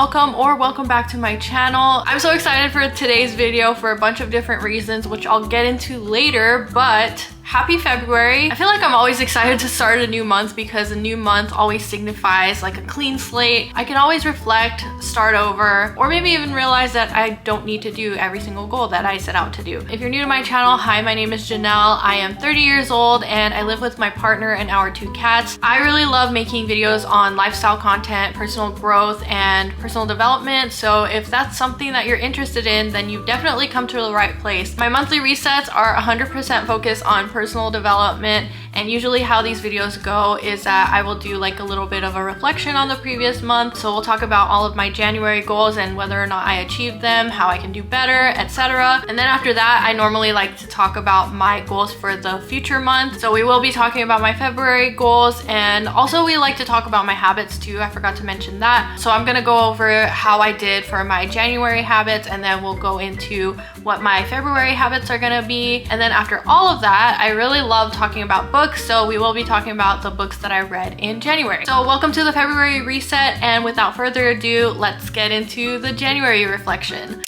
welcome or welcome back to my channel. I'm so excited for today's video for a bunch of different reasons, which I'll get into later, but happy February. I feel like I'm always excited to start a new month because a new month always signifies like a clean slate. I can always reflect, start over, or maybe even realize that I don't need to do every single goal that I set out to do. If you're new to my channel, hi, my name is Janelle. I am 30 years old and I live with my partner and our 2 cats. I really love making videos on lifestyle content, personal growth, and personal development. So if that's something that you're interested in, then you've definitely come to the right place. My monthly resets are 100% focused on personal development, and usually how these videos go is that I will do like a little bit of a reflection on the previous month. So we'll talk about all of my January goals and whether or not I achieved them, how I can do better, etc. And then after that, I normally like to talk about my goals for the future month. So we will be talking about my February goals, and also we like to talk about my habits too. I forgot to mention that. So I'm gonna go over how I did for my January habits, and then we'll go into what my February habits are gonna be. And then after all of that, I really love talking about books, so we will be talking about the books that I read in January. So welcome to the February reset, and without further ado, let's get into the January reflection.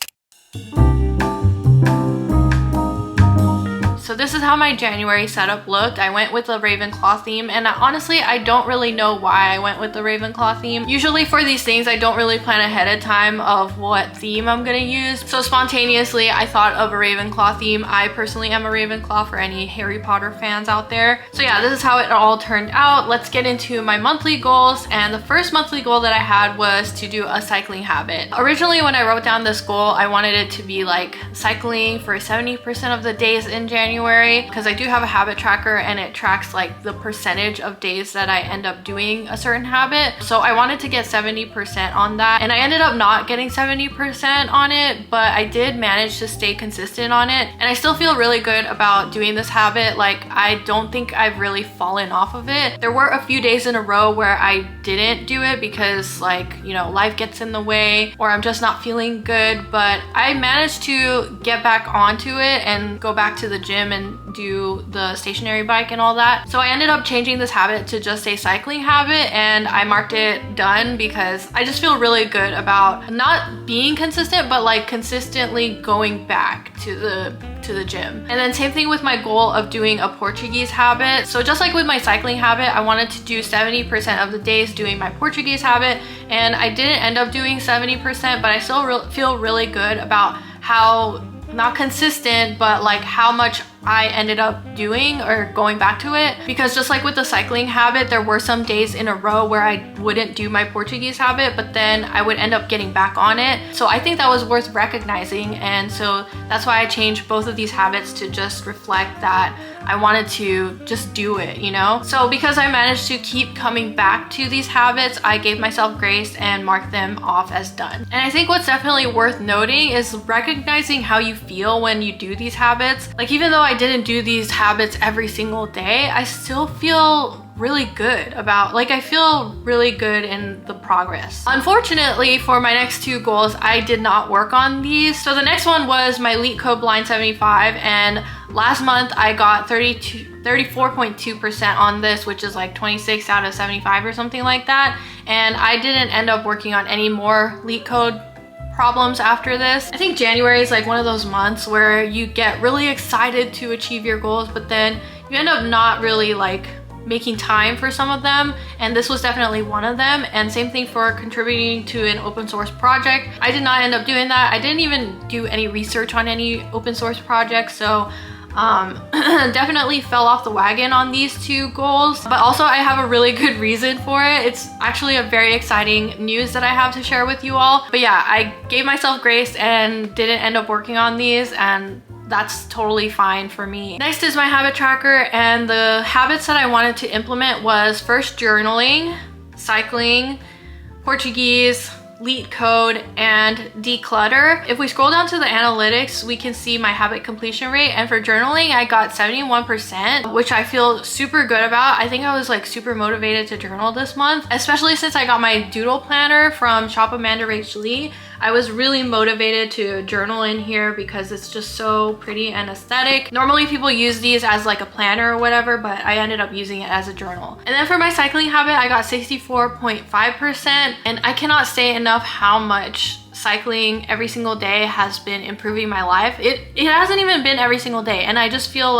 So this is how my January setup looked. I went with the Ravenclaw theme, and honestly, I don't really know why I went with the Ravenclaw theme. Usually for these things, I don't really plan ahead of time of what theme I'm gonna use. So spontaneously, I thought of a Ravenclaw theme. I personally am a Ravenclaw for any Harry Potter fans out there. So yeah, this is how it all turned out. Let's get into my monthly goals. And the first monthly goal that I had was to do a cycling habit. Originally, when I wrote down this goal, I wanted it to be like cycling for 70% of the days in January, because I do have a habit tracker and it tracks like the percentage of days that I end up doing a certain habit. So I wanted to get 70% on that, and I ended up not getting 70% on it, but I did manage to stay consistent on it, and I still feel really good about doing this habit. Like, I don't think I've really fallen off of it. There were a few days in a row where I didn't do it because, like, you know, life gets in the way or I'm just not feeling good, but I managed to get back onto it and go back to the gym and do the stationary bike and all that. So I ended up changing this habit to just a cycling habit, and I marked it done because I just feel really good about not being consistent, but like consistently going back to the gym. And then same thing with my goal of doing a Portuguese habit. So just like with my cycling habit, I wanted to do 70% of the days doing my Portuguese habit, and I didn't end up doing 70%, but I still feel really good about how, not consistent, but like how much I ended up doing or going back to it. Because just like with the cycling habit, there were some days in a row where I wouldn't do my Portuguese habit, but then I would end up getting back on it. So I think that was worth recognizing, and so that's why I changed both of these habits to just reflect that I wanted to just do it, you know? So because I managed to keep coming back to these habits, I gave myself grace and marked them off as done. And I think what's definitely worth noting is recognizing how you feel when you do these habits. Like, even though I didn't do these habits every single day, I still feel really good about, like, I feel really good in the progress. Unfortunately, for my next 2 goals, I did not work on these. So the next one was my LEET code blind 75, and last month I got 34.2% on this, which is like 26 out of 75 or something like that. And I didn't end up working on any more LEET code problems after this. I think January is like one of those months where you get really excited to achieve your goals, but then you end up not really like making time for some of them, and this was definitely one of them. And same thing for contributing to an open source project. I did not end up doing that. I didn't even do any research on any open source projects, so definitely fell off the wagon on these 2 goals. But also I have a really good reason for it. It's actually a very exciting news that I have to share with you all. But yeah, I gave myself grace and didn't end up working on these, and that's totally fine for me. Next is my habit tracker, and the habits that I wanted to implement was first journaling, cycling, Portuguese, LEET code, and declutter. If we scroll down to the analytics, we can see my habit completion rate, and for journaling I got 71%, which I feel super good about. I think I was like super motivated to journal this month, especially since I got my doodle planner from Shop Amanda Rach Lee. I was really motivated to journal in here because it's just so pretty and aesthetic. Normally people use these as like a planner or whatever, but I ended up using it as a journal. And then for my cycling habit, I got 64.5%, and I cannot say enough how much cycling every single day has been improving my life. It hasn't even been every single day, and I just feel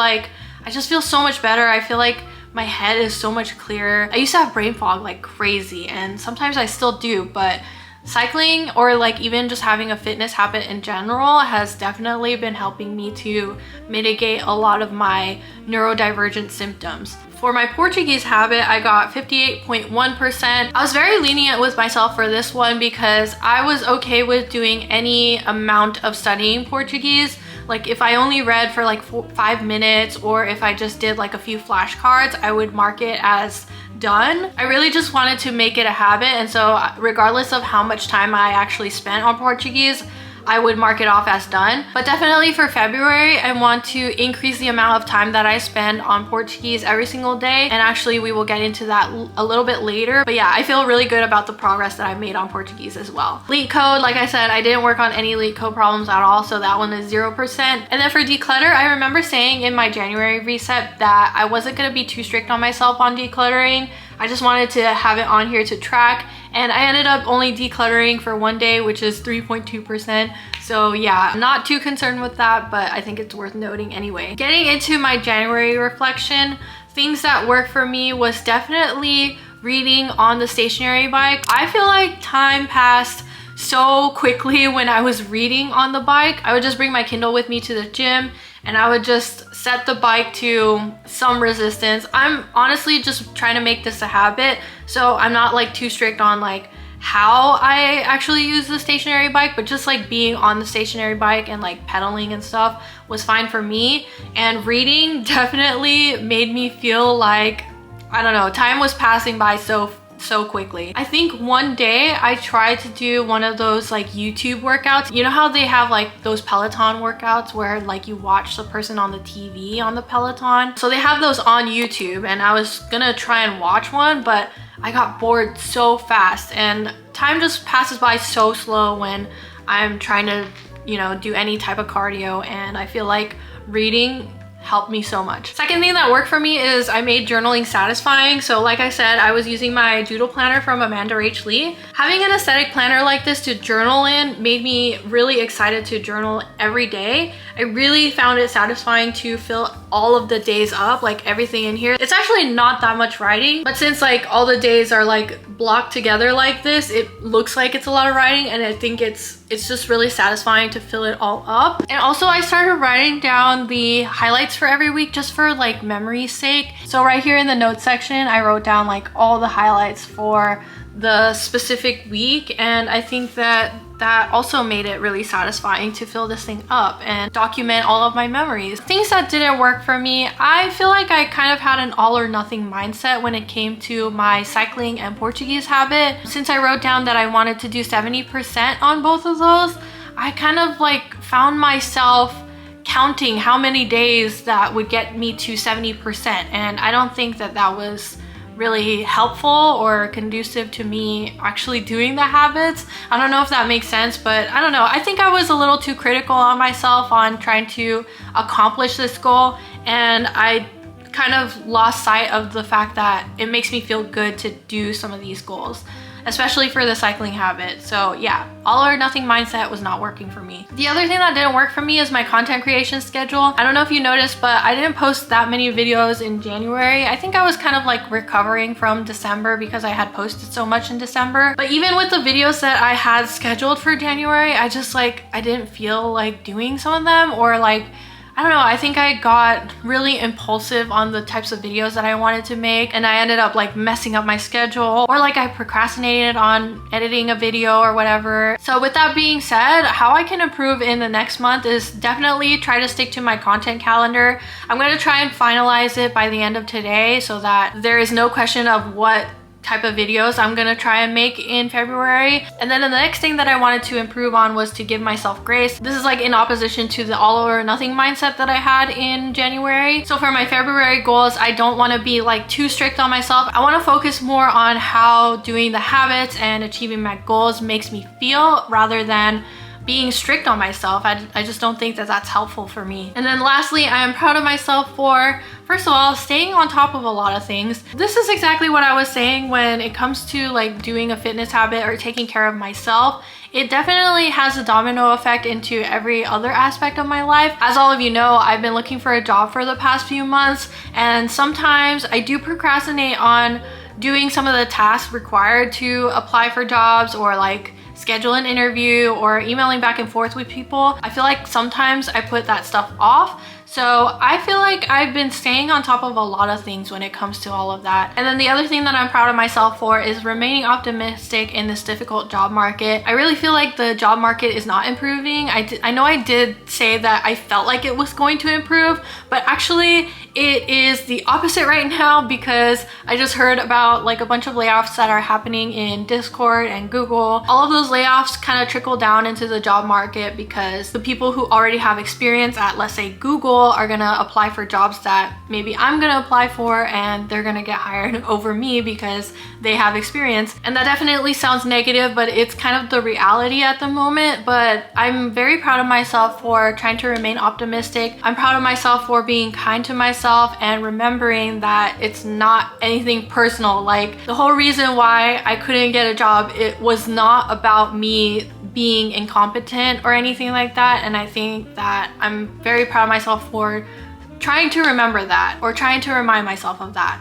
so much better. I feel like my head is so much clearer. I used to have brain fog like crazy, and sometimes I still do, but cycling, or like even just having a fitness habit in general, has definitely been helping me to mitigate a lot of my neurodivergent symptoms. For my Portuguese habit, I got 58.1%. I was very lenient with myself for this one because I was okay with doing any amount of studying Portuguese. Like if I only read for like 5 minutes, or if I just did like a few flashcards, I would mark it as done. I really just wanted to make it a habit, and so regardless of how much time I actually spent on Portuguese, I would mark it off as done. But definitely for February, I want to increase the amount of time that I spend on Portuguese every single day. And actually we will get into that a little bit later. But yeah, I feel really good about the progress that I made on Portuguese as well. Leet code, like I said, I didn't work on any leet code problems at all, so that one is 0%. And then for declutter, I remember saying in my January reset that I wasn't gonna be too strict on myself on decluttering. I just wanted to have it on here to track, and I ended up only decluttering for 1 day, which is 3.2%. So yeah, I'm not too concerned with that, but I think it's worth noting anyway. Getting into my January reflection, things that worked for me was definitely reading on the stationary bike. I feel like time passed so quickly when I was reading on the bike. I would just bring my Kindle with me to the gym, and I would just set the bike to some resistance. I'm honestly just trying to make this a habit, so I'm not like too strict on like how I actually use the stationary bike, but just like being on the stationary bike and like pedaling and stuff was fine for me. And reading definitely made me feel like, I don't know, time was passing by so quickly. I think one day I tried to do one of those like YouTube workouts. You know how they have like those Peloton workouts where like you watch the person on the TV on the Peloton? So they have those on YouTube, and I was gonna try and watch one, but I got bored so fast, and time just passes by so slow when I'm trying to, you know, do any type of cardio, and I feel like reading helped me so much. Second thing that worked for me is I made journaling satisfying. So like I said, I was using my doodle planner from Amanda Rach Lee. Having an aesthetic planner like this to journal in made me really excited to journal every day. I really found it satisfying to fill all of the days up, like everything in here. It's actually not that much writing, but since like all the days are like blocked together like this, it looks like it's a lot of writing, and I think it's just really satisfying to fill it all up. And also I started writing down the highlights for every week just for like memory's sake. So right here in the notes section, I wrote down like all the highlights for the specific week, and I think that also made it really satisfying to fill this thing up and document all of my memories. Things that didn't work for me, I feel like I kind of had an all or nothing mindset when it came to my cycling and Portuguese habit. Since I wrote down that I wanted to do 70% on both of those, I kind of like found myself counting how many days that would get me to 70%, and I don't think that that was really helpful or conducive to me actually doing the habits. I don't know if that makes sense, but I don't know. I think I was a little too critical on myself on trying to accomplish this goal, and I kind of lost sight of the fact that it makes me feel good to do some of these goals, especially for the cycling habit. So yeah, all or nothing mindset was not working for me. The other thing that didn't work for me is my content creation schedule. I don't know if you noticed, but I didn't post that many videos in January. I think I was kind of like recovering from December because I had posted so much in December. But even with the videos that I had scheduled for January, I didn't feel like doing some of them, or like, I don't know, I think I got really impulsive on the types of videos that I wanted to make, and I ended up like messing up my schedule, or like I procrastinated on editing a video or whatever. So with that being said, how I can improve in the next month is definitely try to stick to my content calendar. I'm going to try and finalize it by the end of today so that there is no question of what type of videos I'm gonna try and make in February. And then the next thing that I wanted to improve on was to give myself grace. This is like in opposition to the all or nothing mindset that I had in January. So for my February goals, I don't want to be like too strict on myself. I want to focus more on how doing the habits and achieving my goals makes me feel rather than being strict on myself. I just don't think that that's helpful for me. And then lastly, I am proud of myself for, first of all, staying on top of a lot of things. This is exactly what I was saying when it comes to like doing a fitness habit or taking care of myself. It definitely has a domino effect into every other aspect of my life. As all of you know, I've been looking for a job for the past few months, and sometimes I do procrastinate on doing some of the tasks required to apply for jobs or like schedule an interview or emailing back and forth with people. I feel like sometimes I put that stuff off. So I feel like I've been staying on top of a lot of things when it comes to all of that. And then the other thing that I'm proud of myself for is remaining optimistic in this difficult job market. I really feel like the job market is not improving. I know I did say that I felt like it was going to improve, but actually it is the opposite right now, because I just heard about like a bunch of layoffs that are happening in Discord and Google. All of those layoffs kind of trickle down into the job market because the people who already have experience at, let's say, Google are gonna apply for jobs that maybe I'm gonna apply for, and they're gonna get hired over me because they have experience. And that definitely sounds negative, but it's kind of the reality at the moment. But I'm very proud of myself for trying to remain optimistic. I'm proud of myself for being kind to myself and remembering that it's not anything personal. Like, the whole reason why I couldn't get a job, it was not about me being incompetent or anything like that. And I think that I'm very proud of myself for trying to remember that, or trying to remind myself of that.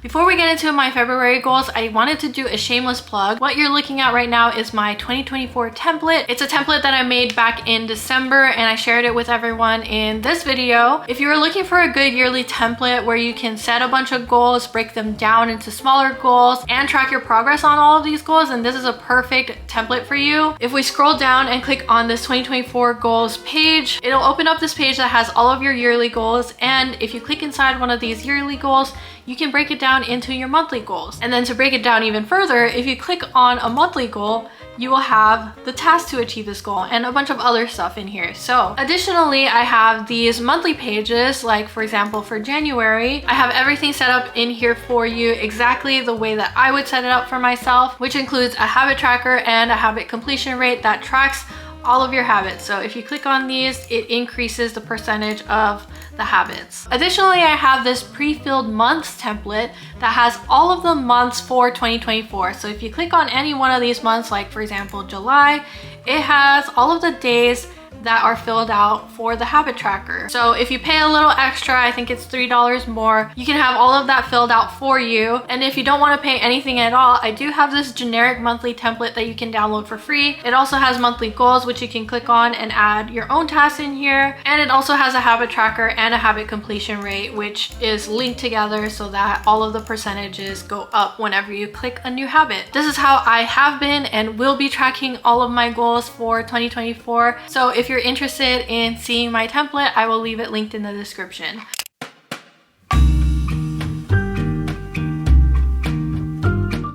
Before we get into my February goals, I wanted to do a shameless plug. What you're looking at right now is my 2024 template. It's a template that I made back in December, and I shared it with everyone in this video. If you are looking for a good yearly template where you can set a bunch of goals, break them down into smaller goals, and track your progress on all of these goals, then this is a perfect template for you. If we scroll down and click on this 2024 goals page, it'll open up this page that has all of your yearly goals. And if you click inside one of these yearly goals, you can break it down into your monthly goals. And then to break it down even further, if you click on a monthly goal, you will have the task to achieve this goal and a bunch of other stuff in here. So additionally, I have these monthly pages, like for example, for January, I have everything set up in here for you exactly the way that I would set it up for myself, which includes a habit tracker and a habit completion rate that tracks all of your habits. So if you click on these, it increases the percentage of the habits. Additionally, I have this pre-filled months template that has all of the months for 2024. So if you click on any one of these months, like for example, July, it has all of the days that are filled out for the habit tracker. So if you pay a little extra, I think it's $3 more, you can have all of that filled out for you. And if you don't want to pay anything at all, I do have this generic monthly template that you can download for free. It also has monthly goals, which you can click on and add your own tasks in here. And it also has a habit tracker and a habit completion rate, which is linked together so that all of the percentages go up whenever you click a new habit. This is how I have been and will be tracking all of my goals for 2024. So if you're interested in seeing my template, I will leave it linked in the description.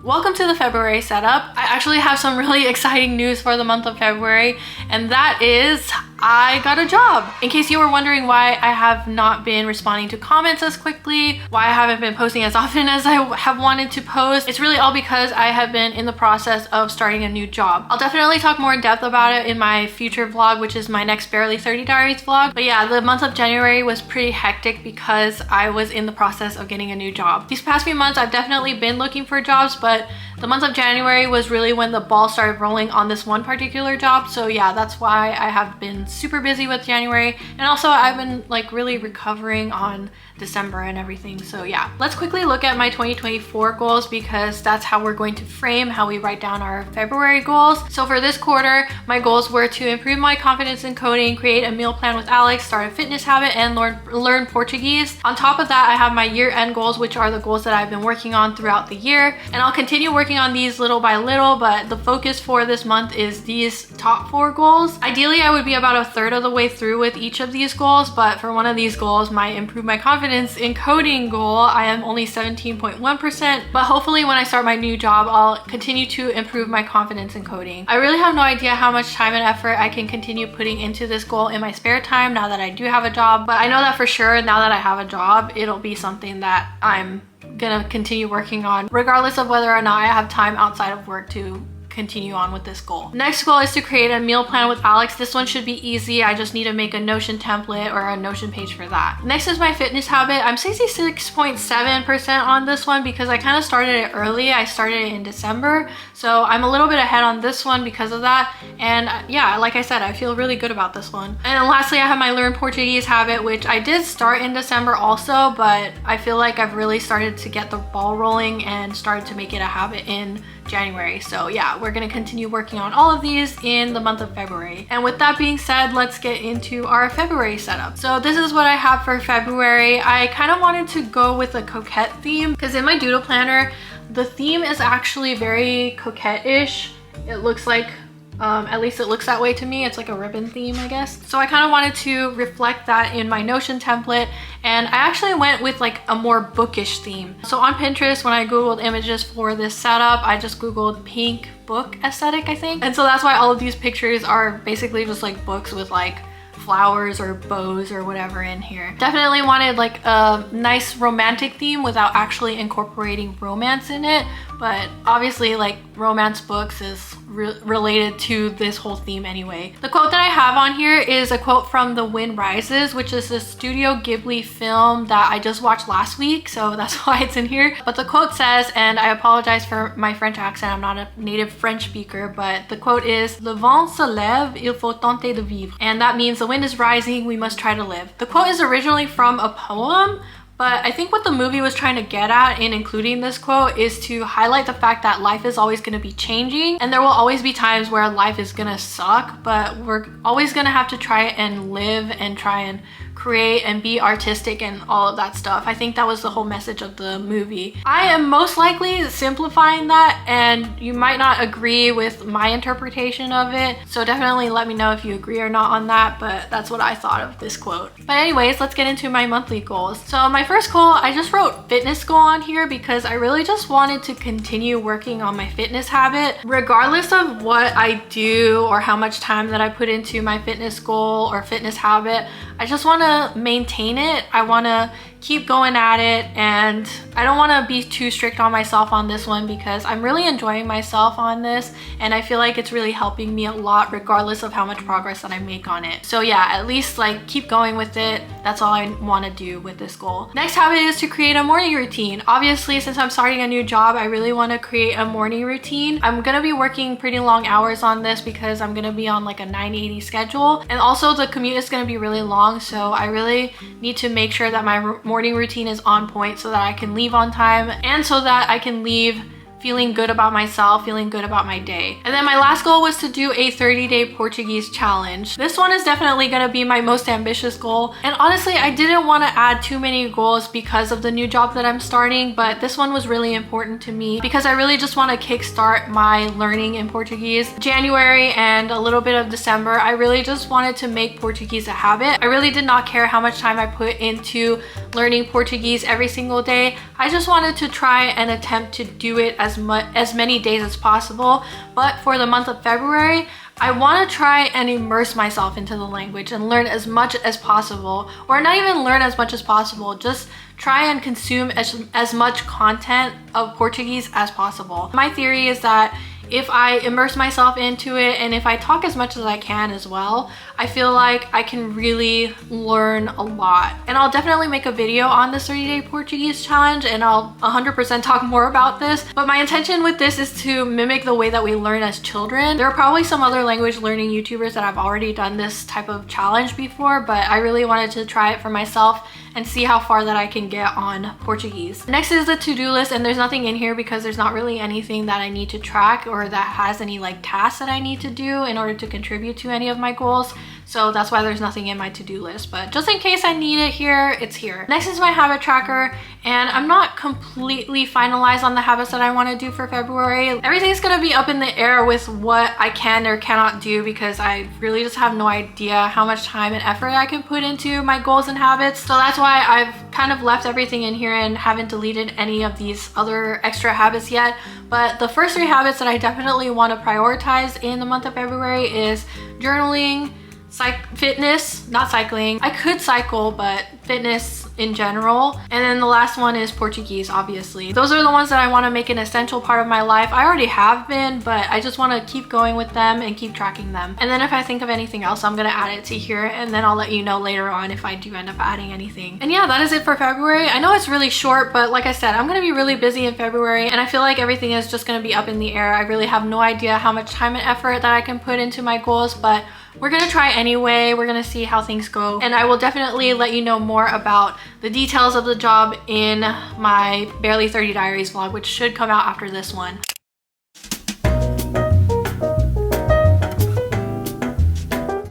Welcome to the February setup. I actually have some really exciting news for the month of February, and that is I got a job. In case you were wondering why I have not been responding to comments as quickly, why I haven't been posting as often as I have wanted to post, it's really all because I have been in the process of starting a new job. I'll definitely talk more in depth about it in my future vlog, which is my next Barely 30 Diaries vlog. But yeah, the month of January was pretty hectic because I was in the process of getting a new job. These past few months, I've definitely been looking for jobs, but the month of January was really when the ball started rolling on this one particular job. So yeah, that's why I have been super busy with January. And also I've been like really recovering on December and everything. So yeah, let's quickly look at my 2024 goals because that's how we're going to frame how we write down our February goals. So for this quarter, my goals were to improve my confidence in coding, create a meal plan with Alex, start a fitness habit, and learn Portuguese. On top of that, I have my year-end goals, which are the goals that I've been working on throughout the year. And I'll continue working working on these little by little, but the focus for this month is these top 4 goals. Ideally, I would be about a third of the way through with each of these goals, but for one of these goals, my improve my confidence in coding goal, I am only 17.1%, but hopefully when I start my new job, I'll continue to improve my confidence in coding. I really have no idea how much time and effort I can continue putting into this goal in my spare time now that I do have a job, but I know that for sure now that I have a job, it'll be something that I'm gonna continue working on regardless of whether or not I have time outside of work to continue on with this goal. Next goal is to create a meal plan with Alex. This one should be easy. I just need to make a Notion template or a Notion page for that. Next is my fitness habit. I'm 66.7% on this one because I kind of started it early. I started it in December, so I'm a little bit ahead on this one because of that. And yeah, like I said, I feel really good about this one. And then lastly, I have my Learn Portuguese habit, which I did start in December also, but I feel like I've really started to get the ball rolling and started to make it a habit in January. So yeah, we're gonna continue working on all of these in the month of February. And with that being said, let's get into our February setup. So this is what I have for February. I kind of wanted to go with a coquette theme because in my doodle planner, the theme is actually very coquette-ish. It looks like at least it looks that way to me. It's like a ribbon theme, I guess. So I kind of wanted to reflect that in my Notion template, and I actually went with like a more bookish theme. So on Pinterest, when I googled images for this setup, I just googled pink book aesthetic, I think. And so that's why all of these pictures are basically just like books with like flowers or bows or whatever in here. Definitely wanted like a nice romantic theme without actually incorporating romance in it, but obviously like romance books is related to this whole theme anyway. The quote that I have on here is a quote from The Wind Rises, which is a Studio Ghibli film that I just watched last week, so that's why it's in here. But the quote says, and I apologize for my French accent, I'm not a native French speaker, but the quote is, "Le vent se lève, il faut tenter de vivre." And that means the wind is rising, we must try to live. The quote is originally from a poem, but I think what the movie was trying to get at in including this quote is to highlight the fact that life is always going to be changing and there will always be times where life is going to suck, but we're always going to have to try and live and try and create and be artistic and all of that stuff. I think that was the whole message of the movie. I am most likely simplifying that, and you might not agree with my interpretation of it, so definitely let me know if you agree or not on that, but that's what I thought of this quote. But anyways, let's get into my monthly goals. So my first goal, I just wrote fitness goal on here because I really just wanted to continue working on my fitness habit regardless of what I do or how much time that I put into my fitness goal or fitness habit. I just want to maintain it. I want to keep going at it, and I don't want to be too strict on myself on this one because I'm really enjoying myself on this, and I feel like it's really helping me a lot regardless of how much progress that I make on it. So yeah, at least like keep going with it. That's all I want to do with this goal. Next habit is to create a morning routine. Obviously, since I'm starting a new job, I really want to create a morning routine. I'm gonna be working pretty long hours on this because I'm gonna be on like a 980 schedule, and also the commute is gonna be really long, so I really need to make sure that my morning routine is on point so that I can leave on time and so that I can leave feeling good about myself, feeling good about my day. And then my last goal was to do a 30-day Portuguese challenge. This one is definitely gonna be my most ambitious goal. And honestly, I didn't want to add too many goals because of the new job that I'm starting, but this one was really important to me because I really just want to kickstart my learning in Portuguese. January and a little bit of December, I really just wanted to make Portuguese a habit. I really did not care how much time I put into learning Portuguese every single day. I just wanted to try and attempt to do it as many days as possible. But for the month of February, I want to try and immerse myself into the language and learn as much as possible, or not even learn as much as possible, just try and consume as much content of Portuguese as possible. My theory is that if I immerse myself into it and if I talk as much as I can as well, I feel like I can really learn a lot. And I'll definitely make a video on this 30-day Portuguese challenge, and I'll 100% talk more about this. But my intention with this is to mimic the way that we learn as children. There are probably some other language learning YouTubers that have already done this type of challenge before, but I really wanted to try it for myself and see how far that I can get on Portuguese. Next is the to-do list, and there's nothing in here because there's not really anything that I need to track or that has any like tasks that I need to do in order to contribute to any of my goals. So that's why there's nothing in my to-do list, but just in case I need it here, it's here. Next is my habit tracker, and I'm not completely finalized on the habits that I want to do for February. Everything's gonna be up in the air with what I can or cannot do because I really just have no idea how much time and effort I can put into my goals and habits. So that's why I've kind of left everything in here and haven't deleted any of these other extra habits yet. But the first 3 habits that I definitely want to prioritize in the month of February is journaling, fitness, not cycling. I could cycle, but fitness in general. And then the last one is Portuguese, obviously. Those are the ones that I want to make an essential part of my life. I already have been, but I just want to keep going with them and keep tracking them. And then if I think of anything else, I'm going to add it to here, and then I'll let you know later on if I do end up adding anything. And yeah, that is it for February. I know it's really short, but like I said, I'm going to be really busy in February, and I feel like everything is just going to be up in the air. I really have no idea how much time and effort that I can put into my goals, but we're gonna try anyway. We're gonna see how things go, and I will definitely let you know more about the details of the job in my Barely 30 Diaries vlog, which should come out after this one.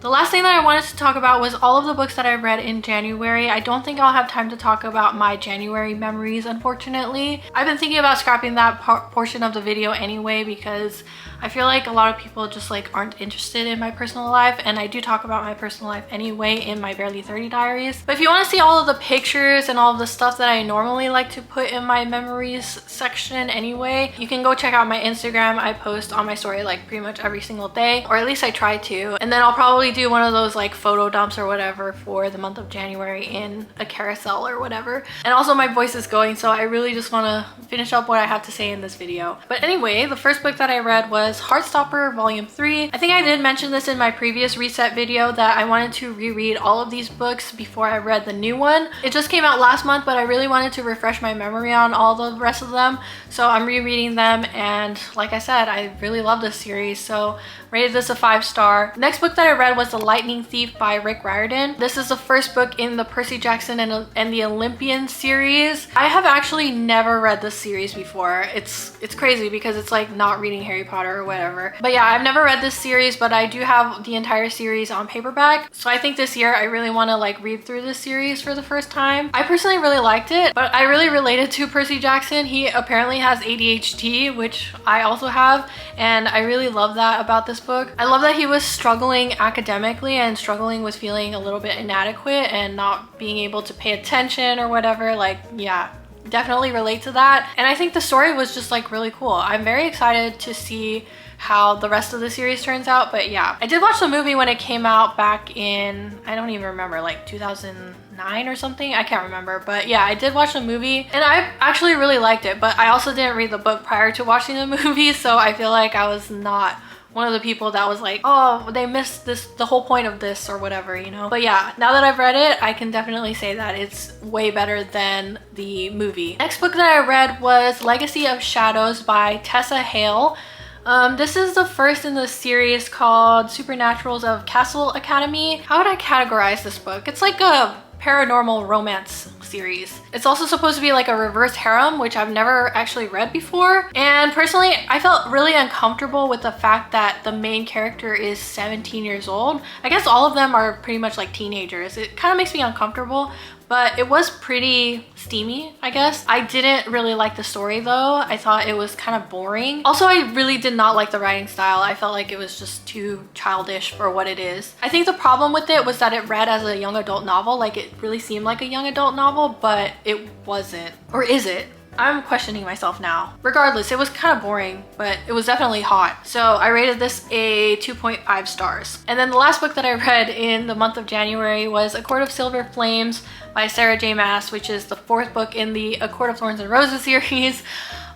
The last thing that I wanted to talk about was all of the books that I read in January. I don't think I'll have time to talk about my January memories, unfortunately. I've been thinking about scrapping that portion of the video anyway because I feel like a lot of people just like aren't interested in my personal life, and I do talk about my personal life anyway in my Barely 30 Diaries. But if you want to see all of the pictures and all of the stuff that I normally like to put in my memories section anyway, you can go check out my Instagram. I post on my story like pretty much every single day, or at least I try to. And then I'll probably do one of those like photo dumps or whatever for the month of January in a carousel or whatever. And also my voice is going, so I really just want to finish up what I have to say in this video. But anyway, the first book that I read was Heartstopper Volume 3. I think I did mention this in my previous reset video that I wanted to reread all of these books before I read the new one. It just came out last month, but I really wanted to refresh my memory on all the rest of them, so I'm rereading them, and like I said, I really love this series, so rated this a 5-star. Next book that I read was The Lightning Thief by Rick Riordan. This is the first book in the Percy Jackson and the Olympian series. I have actually never read this series before. It's crazy because it's like not reading Harry Potter or whatever. But yeah, I've never read this series, but I do have the entire series on paperback. So I think this year I really want to like read through this series for the first time. I personally really liked it, but I really related to Percy Jackson. He apparently has ADHD, which I also have, and I really love that about this book. I love that he was struggling academically and struggling with feeling a little bit inadequate and not being able to pay attention or whatever. Like, yeah, definitely relate to that. And I think the story was just like really cool. I'm very excited to see how the rest of the series turns out. But yeah, I did watch the movie when it came out back in, I don't even remember, like 2009 or something. I can't remember, but yeah, I did watch the movie and I actually really liked it, but I also didn't read the book prior to watching the movie, so I feel like I was not one of the people that was like, oh, they missed this, the whole point of this or whatever, you know? But yeah, now that I've read it, I can definitely say that it's way better than the movie. Next book that I read was Legacy of Shadows by Tessa Hale. This is the first in the series called Supernaturals of Castle Academy. How would I categorize this book? It's like a paranormal romance series. It's also supposed to be like a reverse harem, which I've never actually read before. And personally, I felt really uncomfortable with the fact that the main character is 17 years old. I guess all of them are pretty much like teenagers. It kind of makes me uncomfortable, but it was pretty steamy, I guess. I didn't really like the story though. I thought it was kind of boring. Also, I really did not like the writing style. I felt like it was just too childish for what it is. I think the problem with it was that it read as a young adult novel. Like, it really seemed like a young adult novel, but it wasn't. Or is it? I'm questioning myself now. Regardless, it was kind of boring, but it was definitely hot. So I rated this a 2.5 stars. And then the last book that I read in the month of January was A Court of Silver Flames by Sarah J Maas, which is the 4th book in the A Court of Thorns and Roses series.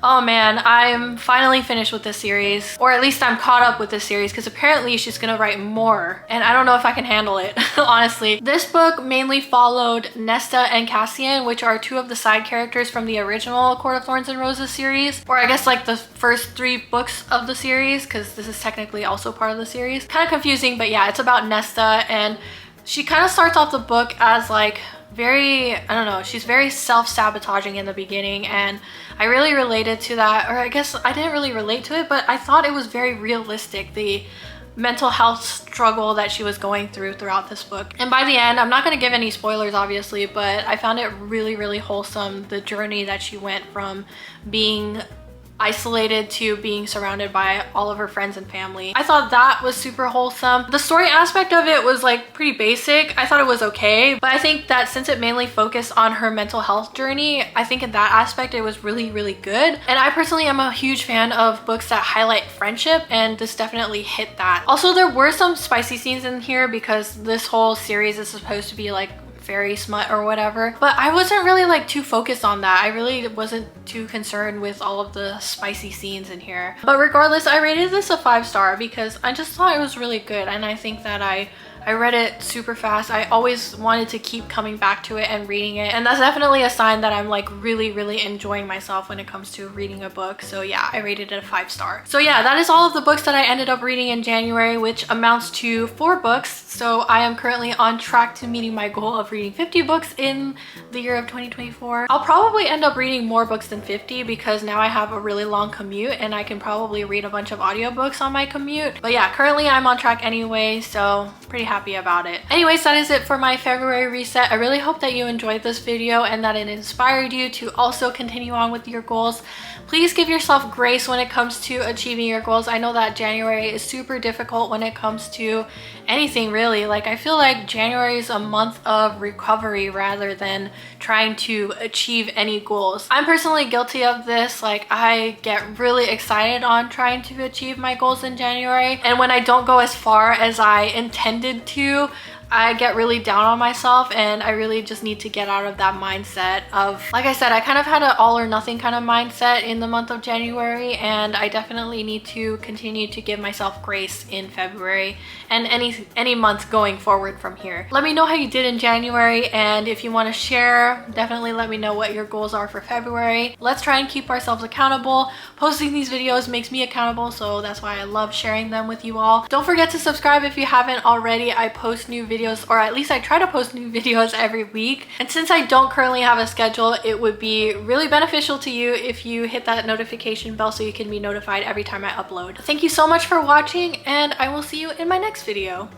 Oh man, I'm finally finished with this series, or at least I'm caught up with this series, because apparently she's gonna write more, and I don't know if I can handle it, honestly. This book mainly followed Nesta and Cassian, which are 2 of the side characters from the original Court of Thorns and Roses series, or I guess like the first 3 books of the series, because this is technically also part of the series. Kind of confusing, but yeah, it's about Nesta, and She kind of starts off the book as like very, I don't know, she's very self-sabotaging in the beginning, and I really related to that, or I guess I didn't really relate to it, but I thought it was very realistic, the mental health struggle that she was going throughout this book. And by the end, I'm not going to give any spoilers obviously, but I found it really, really wholesome, the journey that she went from being isolated to being surrounded by all of her friends and family. I thought that was super wholesome. The story aspect of it was like pretty basic. I thought it was okay, but I think that since it mainly focused on her mental health journey, I think in that aspect it was really, really good. And I personally am a huge fan of books that highlight friendship, and this definitely hit that. Also, there were some spicy scenes in here because this whole series is supposed to be like fairy smut or whatever, but I wasn't really like too focused on that. I really wasn't too concerned with all of the spicy scenes in here. But regardless, I rated this a 5-star because I just thought it was really good, and I think that I read it super fast. I always wanted to keep coming back to it and reading it, and that's definitely a sign that I'm like really, really enjoying myself when it comes to reading a book. So yeah, I rated it a 5-star. So yeah, that is all of the books that I ended up reading in January, which amounts to 4 books. So I am currently on track to meeting my goal of reading 50 books in the year of 2024. I'll probably end up reading more books than 50 because now I have a really long commute and I can probably read a bunch of audiobooks on my commute. But yeah, currently I'm on track anyway, so pretty happy about it. Anyways, that is it for my February reset. I really hope that you enjoyed this video and that it inspired you to also continue on with your goals. Please give yourself grace when it comes to achieving your goals. I know that January is super difficult when it comes to anything really. Like, I feel like January is a month of recovery rather than trying to achieve any goals. I'm personally guilty of this. Like, I get really excited on trying to achieve my goals in January, and when I don't go as far as I intended to, I get really down on myself, and I really just need to get out of that mindset of, like I said, I kind of had an all or nothing kind of mindset in the month of January, and I definitely need to continue to give myself grace in February and any month going forward from here. Let me know how you did in January, and if you want to share, definitely let me know what your goals are for February. Let's try and keep ourselves accountable. Posting these videos makes me accountable, so that's why I love sharing them with you all. Don't forget to subscribe if you haven't already. I post new videos, or at least I try to post new videos every week. And since I don't currently have a schedule, it would be really beneficial to you if you hit that notification bell so you can be notified every time I upload. Thank you so much for watching, and I will see you in my next video.